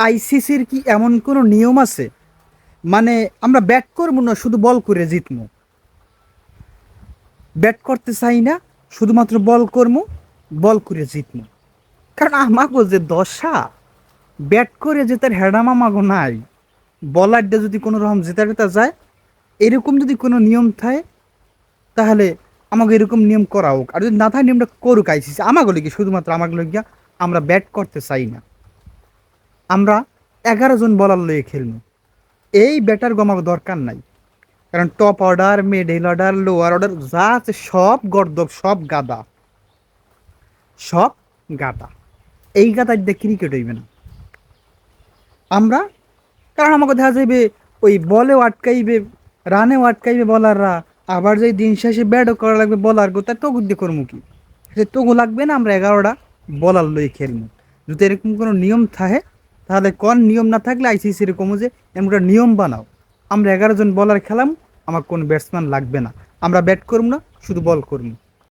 আইসিসির কি এমন কোনো নিয়ম আছে? মানে আমরা ব্যাট করবো না, শুধু বল করে জিতবো? ব্যাট করতে চাই না, শুধুমাত্র বল করবো, বল করে জিতবো? কারণ আমাগো যে দশা, ব্যাট করে জেতার হ্যাডাম আমাগো নাই। বলারটা যদি কোনো রকম জেতা জেতা যায়, এরকম যদি কোনো নিয়ম থাকে, তাহলে আমাকে এরকম নিয়ম করা হোক। আর যদি না থাকে, নিয়মটা করুক আইসিসি। আমাকে লিখে, শুধুমাত্র আমাকে লিখিয়া আমরা ব্যাট করতে চাই না, আমরা 11 জন বলার লয়ে খেলবো। এই ব্যাটার গমার দরকার নাই। কারণ top order, middle order, lower order যা আছে সব গর্দব, সব গাদা, সব গাদা। এই গাদার দিয়ে ক্রিকেট হইবে না। আমরা, কারণ আমাকে দেখা যাইবে ওই বলেও আটকাইবে, রানেও আটকাইবে বলাররা। আবার যদি দিন শেষে ব্যাটও করা লাগবে বলার গো, তার তগু দিয়ে করবো কি? সে তগু লাগবে না, আমরা 11টা বলার লই খেলবো। যদি এরকম কোনো নিয়ম থাকে, তাহলে কোন নিয়ম না থাকলে আইসিসি এরকম যে এমন একটা নিয়ম বানাও, আমরা 11 জন বলার খেলাম, আমার কোনো ব্যাটসম্যান লাগবে না, আমরা ব্যাট করবো না, শুধু বল করবো।